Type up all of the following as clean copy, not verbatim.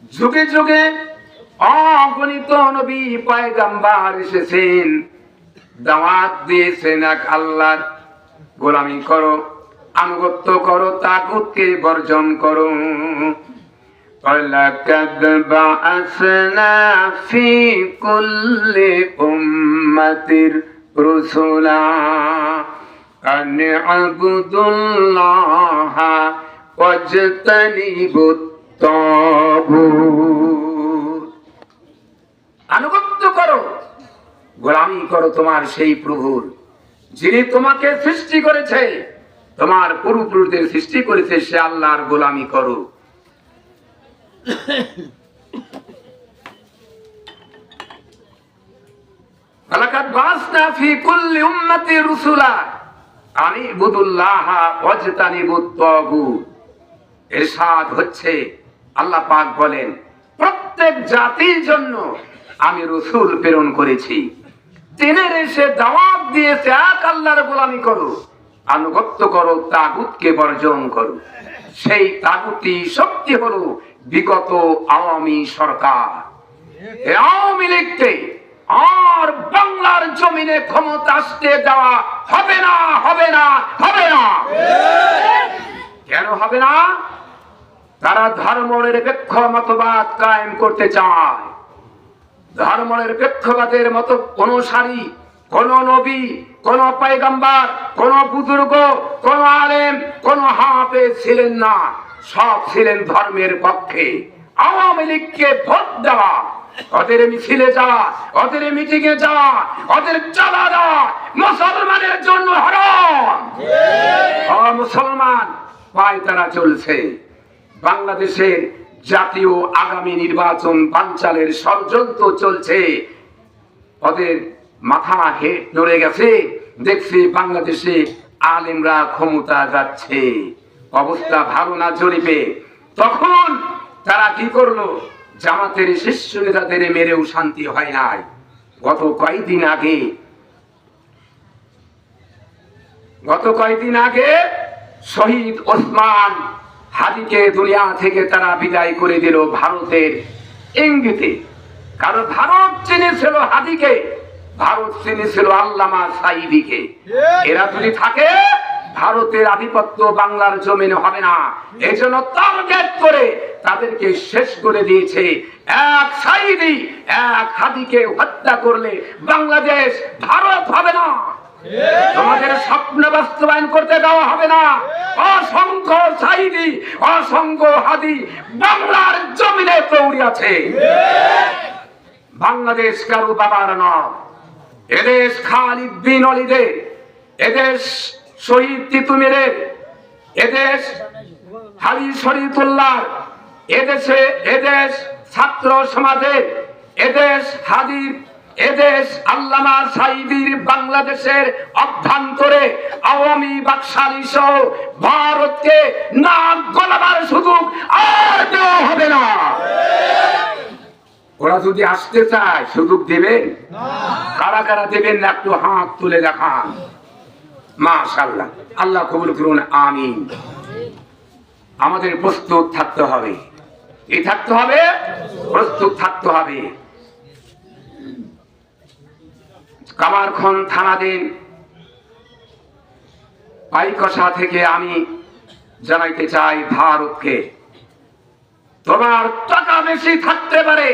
যুগে যুগে অগণিত নবী পয়গম্বর এসেছেন, দাওয়াত দিয়েছেন এক আল্লাহর গোলামি করো, আনুগত্য করো, তাগুতকে বর্জন করো। وَلَقَدْ بَعَثْنَا فِي كُلِّ أُمَّةٍ رُسُلًا أَنِ اعْبُدُوا اللَّهَ وَاجْتَنِبُوا الطَّاغُوتَ। আনুগত্য করো, গোলামি করো তোমার সেই প্রভুর, যিনি তোমাকে সৃষ্টি করেছে, তোমার পূর্বপুরুষদের সৃষ্টি করেছে, সে আল্লাহর গোলামি করো। ওয়ালাকাদ বাসনা ফি কুল্লি উম্মতি রুসুলা আনি ইবুদুল্লাহা ওয়াজতানিবুত তাগুত। ইরশাদ হচ্ছে, আল্লাহ পাক বলেন, প্রত্যেক জাতির জন্য আমি রাসূল প্রেরণ করেছি, তিনি এসে দাওয়াত দিয়েছে এক আল্লাহর গোলামি করো, আনুগত্য করো, তাগুতকে বর্জন করো। সেই তাগুতি শক্তি হলো বিগত আওয়ামী সরকার। এই আওয়ামী লীগকে আর বাংলার জমিনে ক্ষমতা আসতে দেওয়া হবে না, হবে না, হবে না। কেন হবে না? তারা ধর্মনিরপেক্ষ মতবাদ কায়েম করতে চায়। ধর্মনিরপেক্ষবাদের মত অনুসারী কোন নবী, কোন পয়গম্বর, কোন বুজুর্গ, কোন আলেম, কোন হাফেজ ছিলেন না, সব ছিলেন ধর্মের পক্ষে। আওয়ামী লীগকে ভোট দেওয়া, ওদের মিছিলে যাওয়া, ওদের মিটিং এ যাওয়া, ওদের চাঁদা দেওয়া মুসলমানের জন্য হারাম। মুসলমান পায়তারা চলছে। বাংলাদেশের জাতীয় আগামী নির্বাচন বানচালের ষড়যন্ত্র চলছে। ওদের মাথা হেট নড়ে গেছে, দেখছি বাংলাদেশে আলেমরা ক্ষমতা যাচ্ছে, অবস্থা ভালো না জরিপে। তখন তারা কি করলো? জামাতের শীর্ষ নেতাদের মেরেও শান্তি হয় নাই। গত কয়েকদিন আগে শহীদ ওসমান হাদিকে দুনিয়া থেকে তারা বিদায় করে দিল ভারতের ইঙ্গিতে। কারণ ভারত চিনেছিল হাদিকে, ভারত চিনেছিল আল্লামা সাঈদীকে। এরা যদি থাকে, ভারতের আধিপত্য বাংলার জমিনে হবে না। এই জন্য টার্গেট করে তাদেরকে শেষ করে দিয়েছে। এক সাঈদী, এক হাদিকে হত্যা করলে বাংলাদেশ ভারত হবে না। তোমাদের স্বপ্ন বাস্তবায়ন করতে দেওয়া হবে না। অসংখ্য সাঈদী, অসংখ্য হাদি বাংলার জমিনে পড়ে আছে। বাংলাদেশ কারো বাবার নয়। এদেশ খালিদ বিন ওয়ালিদের, এদেশ শহীদ তিতুমীরের, এদেশ হাজী শরীফুল্লাহ, এদেশ ছাত্র সমাজের, এদেশ হাদির, এদেশ আল্লামা সাঈদীর। বাংলাদেশের অভ্যন্তরে আওয়ামী বাকশালী সহ ভারতকে নাক গলাবার সুযোগ আর দেওয়া হবে না। ওরা যদি আসতে চায় সুযোগ দেবেন? কারা কারা দেবেন না একটু হাত তুলে দেখান। মাশাআল্লাহ, আল্লাহ কবুল করুন, আমিন। আমাদের প্রস্তুত থাকতে হবে, প্রস্তুত থাকতে হবে। কামারখন থানাধীন পাইকশা থেকে আমি জানাইতে চাই ভারতকে, তোমার টাকা বেশি থাকতে পারে,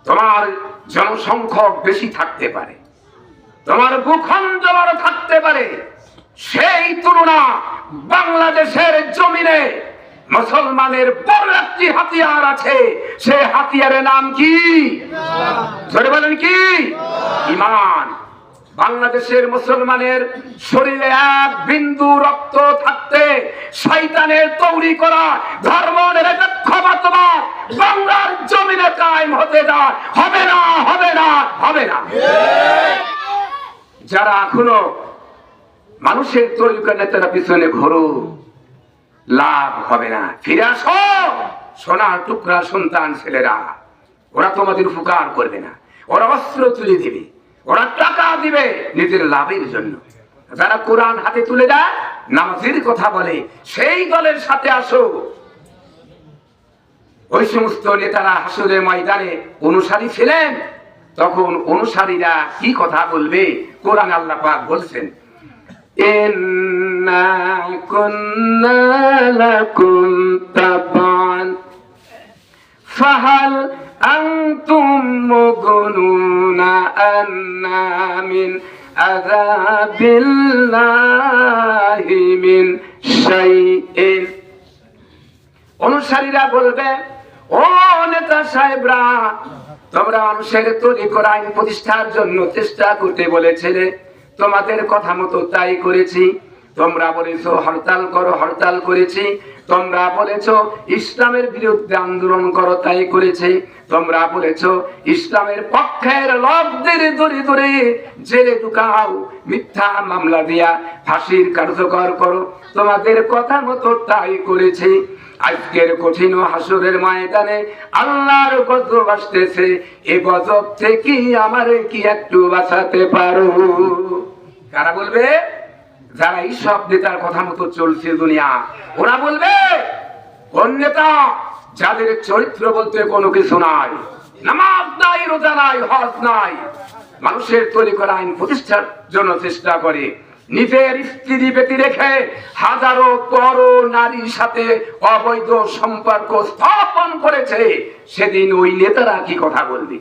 তোমার জনসংখ্যক বেশি থাকতে পারে, তোমার ভূখণ্ড বড় থাকতে পারে, সেই তুলনা বাংলাদেশের জমিনে মুসলমানের বড় একটি হাতিয়ার আছে। সেই হাতিয়ারের নাম কি? জোরে বলেন কি? ঈমান। বাংলাদেশের মুসলমানের শরীরে এক বিন্দু রক্ত থাকতে শয়তানের তৈরি করা ধর্মনিরপেক্ষ মতবাদ বাংলার জমিনে কায়েম হতে দেওয়া হবে না, হবে না, হবে না। যারা এখনো মানুষের তরিকার নেতারা পিছনে ঘোরো, লাভ হবে না। ফিরে আসো সোনার টুকরা সন্তান ছেলেরা, ওরা তোমাদের উপকার করবে না। ওরা অস্ত্র তুলে দিবে, ওরা টাকা দিবে নিজের লাভের জন্য। যারা কোরআন হাতে তুলে দেয়, নামাজের কথা বলে, সেই দলের সাথে আসো। ওই সমস্ত নেতারা হাসরের ময়দানে অনুসারী ছিলেন, তখন অনুসারীরা কি কথা বলবে? কোরআন আল্লাহ পাক বলছেন, ইন্না কুন্না লাকুম তাবান ফাহাল আনতুম মুগনুনা আন্না মিন আযাবিল্লাহি মিন শাইইন। অনুসারীরা বলবে, ও নেতা সাহেবরা, তোমরা মানুষের তৈরি করা আইন প্রতিষ্ঠার জন্য চেষ্টা করতে বলেছিলে, তোমাদের কথা মতো তাই করেছি। তোমরা বলেছো হরতাল করো, হরতাল করেছি। তোমরা বলেছো ইসলামের বিরুদ্ধে আন্দোলন করো, তাই করেছে। তোমরা বলেছো ইসলামের পক্ষের লোকদের ধরে ধরে জেলে ঢুকাও, মিথ্যা মামলা দিয়া ফাঁসির কার্যকর করো, তোমাদের কথা মতো তাই করেছে। আজকের কঠিন হাসরের ময়দানে আল্লাহর গজব আসতেছে, এই গজব থেকে আমার কি একটু বাঁচাতে পারো? কারা বলবে? যারা এই সব নেতার কথা মতো চলছে দুনিয়া, ওরা বলবে। কোন নেতা? যাদের চরিত্র বলতে কোনো কিছু নাই, নামাজ নাই, রোজা নাই, হজ নাই, মানুষের তৈরি করা আইন প্রতিষ্ঠার জন্য চেষ্টা করে, নিজের স্ত্রী বেটি রেখে হাজারো পর নারীর সাথে অবৈধ সম্পর্ক স্থাপন করেছে, সেদিন ওই নেতারা কি কথা বলবে?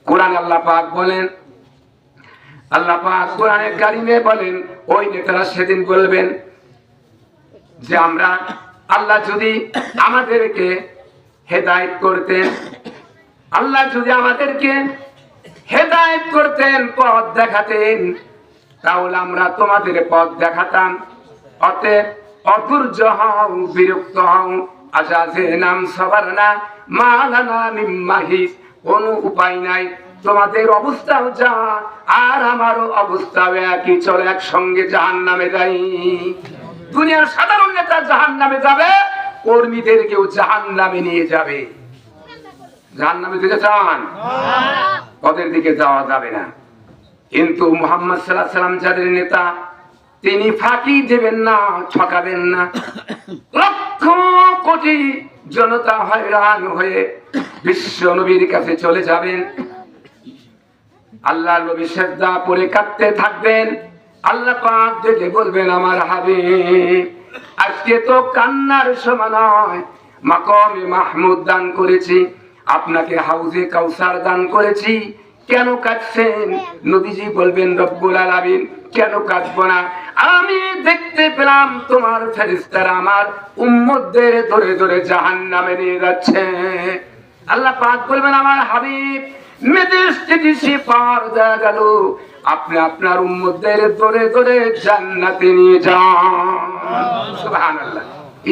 কোরআন আল্লাহ পাক বলেন, আল্লাহ পাক কোরআনে কারিমে বলেন, ওই নেতারা সেদিন বলবেন যে আমরা, আল্লাহ যদি আমাদেরকে হেদায়েত করতেন, আল্লাহ যদি আমাদেরকে হেদায়েত করতেন, পথ দেখাতেন, তাহলে আমরা তোমাদের পথ দেখাতাম। অতএব অধৈর্য হও, বিরক্ত হও, আজাজে নাম সবার না মালানা মিন মাহিস, কোনো উপায় নাই, তোমাদের অবস্থাও যা আর আমারও অবস্থাও একই, চলে একসঙ্গে জাহান্নামে যাই। দুনিয়ার সাধারণ নেতা জাহান্নামে যাবে, কর্মীদেরকেও জাহান্নামে নিয়ে যাবে। জাহান্নামে দিতে চান? ওদের দিকে যাওয়া যাবে না। কিন্তু মুহাম্মদ সাল্লাল্লাহু আলাইহি ওয়াসাল্লাম যাদের নেতা, তিনি ফাঁকি দেবেন না, ঠকাবেন না। লক্ষ কোটি জনতা হয়রান হয়ে বিশ্ব নবীর কাছে চলে যাবেন, আল্লাহর নবী সিজদা পড়ে কাঁদতে থাকবেন। আল্লাহ পাক দেখে বলবেন, আমার হাবিব, আজকে তো কান্নার সময় নয়, মাকামে মাহমুদ দান করেছি, আপনাকে হাউজে কাউসার দান করেছি, কেন কাঁদছেন? নবীজি বলবেন, রব্বুল আলামিন, কেন কাঁদবো না? আমি দেখতে পেলাম তোমার ফেরেশতারা আমার উম্মতদের ধরে ধরে জাহান্নামে নিয়ে যাচ্ছে। আল্লাহ পাক বলবেন, আমার হাবিব, মেজেস্টিসি পার দেয়া গেল, আপনি আপনার উম্মতদের ধরে ধরে জান্নাতে নিয়ে যান। সুবহানাল্লাহ।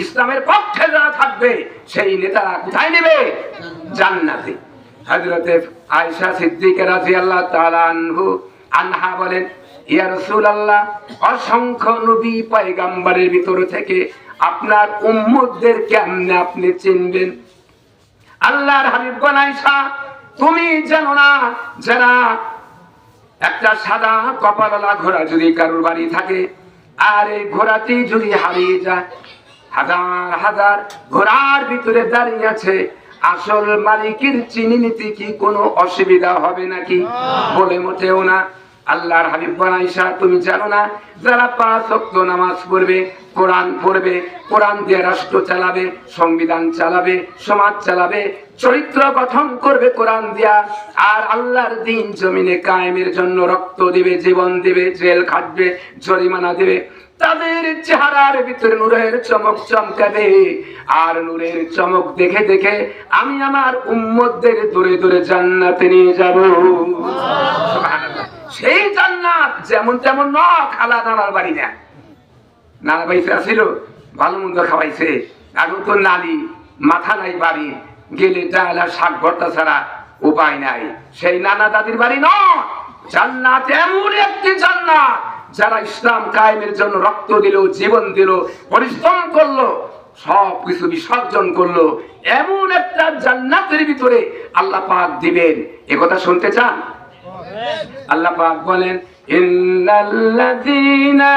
ইসলামের পক্ষে যারা থাকবে সেই নেতারা কোথায় নেবে? জান্নাতে। হযরতে আয়েশা সিদ্দিকা রাদিয়াল্লাহু তাআলা আনহা বলেন, ইয়া রাসূলুল্লাহ, অসংখ্য নবী পয়গম্বরের ভিতর থেকে আপনার উম্মতদের কেমনে আপনি চিনবেন? আল্লাহর হাবিব বলেন, আয়েশা, তুমি জানো না, যারা একটা সাদা কপালওয়ালা ঘোড়া যদি কারোর বাড়ি থাকে, আর এই ঘোড়াটি যদি হারিয়ে যায়, হাজার হাজার ঘোড়ার ভিতরে দাঁড়িয়ে আছে, আসল মালিকের চিনি নিতে কি কোনো অসুবিধা হবে নাকি? বলে মোটেও না। আল্লাহর হাবিব বলেন, আয়েশা, তুমি জানো না, যারা 5 ওয়াক্ত নামাজ পড়বে, কোরআন পড়বে, কোরআন দিয়ে রাষ্ট্র চালাবে, সংবিধান চালাবে, সমাজ চালাবে, চরিত্র গঠন করবে কোরআন দিয়া, আর আল্লাহর দ্বীন জমিনে কায়েমের জন্য রক্ত দিবে, জীবন দিবে, জেল খাটবে, জরিমানা দিবে, তাদের চেহারার ভিতরে নূরের চমক চমকাবে, আর নূরের চমক দেখে দেখে আমি আমার উম্মতদের দূরে দূরে জান্নাতে নিয়ে যাব। সুবহানাল্লাহ। সেই জান্নাত যেমন তেমন না, খালা নানার বাড়ি না। নানা বাড়িতে আসিল, ভালো মন্দ খাওয়াইছে, এখন তো নালি, মাথা নাই বাড়ি, গেলে ডাল আর শাক ভর্তা ছাড়া উপায় নাই। সেই নানা দাদির বাড়ি নয়, জান্নাত এমন একটি জান্নাত, যারা ইসলাম কায়েমের জন্য রক্ত দিল, জীবন দিল, পরিশ্রম করলো, সব কিছু বিসর্জন করলো, এমন একটা জান্নাতের ভিতরে আল্লাহ পাক দিবেন। এ কথা শুনতে চান? আল্লাহ পাক বলেন, ইন্নাল্লাযীনা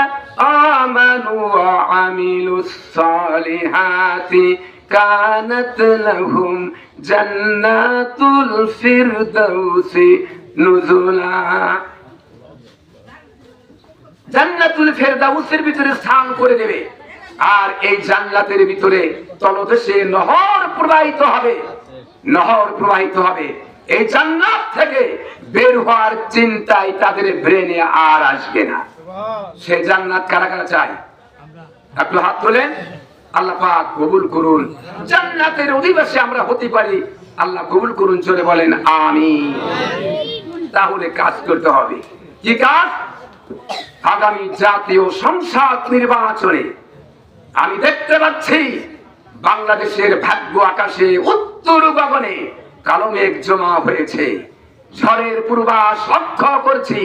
আমানু ওয়া আমিলুস সালিহাতি কানাত লাহুম জান্নাতুল ফিরদাউসি নুজুলা। জান্নাতুল ফেরদাউসের ভিতরে স্থান করে দেবে। আর এই জান্নাতের ভিতরে তলদেশে নহর প্রবাহিত হবে, নহর প্রবাহিত হবে। এই জান্নাত থেকে বের হওয়ার চিন্তাই তাদের ব্রেনে আর আসবে না। সে জান্নাত কারা কারা চায়? একটু হাত তোলেন। আল্লাহ পাক কবুল করুন। জান্নাতের অধিবাসী আমরা হতে পারি, আল্লাহ কবুল করুন। জোরে বলেন আমিন। তাহলে কাজ করতে হবে। কি কাজ? আগামী জাতীয় সংসদ নির্বাচনে আমি দেখতে পাচ্ছি বাংলাদেশের ভাগ্য আকাশে উত্তর গগনে কালো মেঘ জমা হয়েছে। ঝড়ের পূর্বাভাস লক্ষ্য করছি।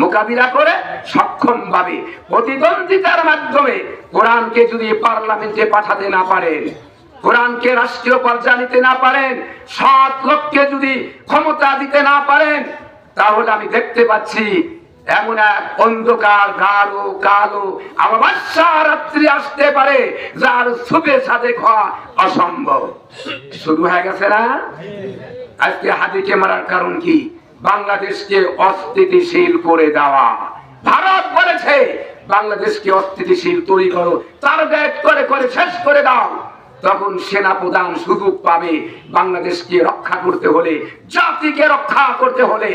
মোকাবিলা করে সক্ষম ভাবে প্রতিদ্বন্দ্বিতার মাধ্যমে কোরআনকে যদি পার্লামেন্টে পাঠাতে না পারেন, কোরআনকে রাষ্ট্রীয় পর্যায়ে নিতে না পারেন, 7 লক্ষকে যদি ক্ষমতা দিতে না পারেন, তাহলে আমি দেখতে পাচ্ছি এমন এক অন্ধকার গাঢ় কালো অমাবস্যা রাত্রি আসতে পারে যার সুবে সাথে খাওয়া অসম্ভব। শুরু হয়ে গেছে না? আজকে হাতিকে মারার কারণ কি? বাংলাদেশকে অস্থিতিশীল করে দেওয়া। ভারত বলেছে বাংলাদেশকে অস্থিতিশীল তৈরি করো, টার্গেট করে করে শেষ করে দাও। তখন সেনা প্রধান সুযোগ পাবে বাংলাদেশকে রক্ষা করতে হলে, জাতিকে রক্ষা করতে হলে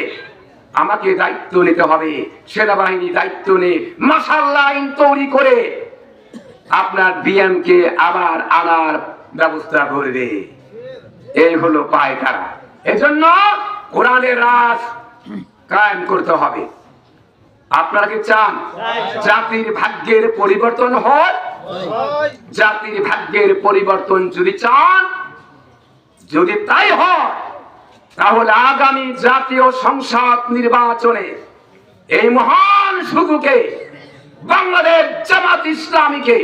আমাকে দায়িত্ব নিতে হবে। সেনাবাহিনী দায়িত্ব নিয়ে মাশাআল্লাহ আইন তৈরি করে আপনার বিএমকে আবার আনার ব্যবস্থা করবে। এই হলো পায়তারা। এজন্য কোরআনের রাজ কায়েম করতে হবে। আপনারা কি চান জাতির ভাগ্যের পরিবর্তন হয়? জাতির ভাগ্যের পরিবর্তন যদি চান, যদি তাই হয়, তাহলে আগামী জাতীয় সংসদ নির্বাচনে এই মহান সুযোগে বাংলাদেশ জামাত ইসলামীকে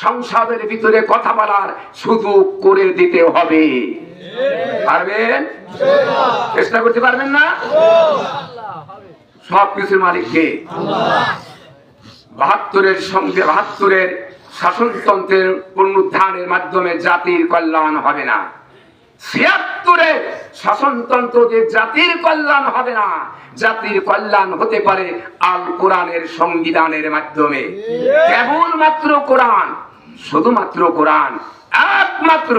সংসদের ভিতরে কথা বলার সুযোগ করে দিতে হবে। পারবেন? চেষ্টা করতে পারবেন না? সবকিছুর মালিক কে? 72-এর সঙ্গে 72-এর শাসনতন্ত্রের পুনরুদ্ধারের মাধ্যমে জাতির কল্যাণ হবে না। 76-এর শাসনতন্ত্র যে জাতির কল্যাণ হবে না, জাতির কল্যাণ হতে পারে আল কোরআনের সংবিধানের মাধ্যমে। কেবলমাত্র কোরআন, শুধুমাত্র কোরআন, একমাত্র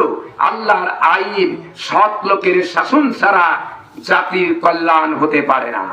আল্লাহর আইন, সৎ লোকের শাসন ছাড়া জাতির কল্যাণ হতে পারে না।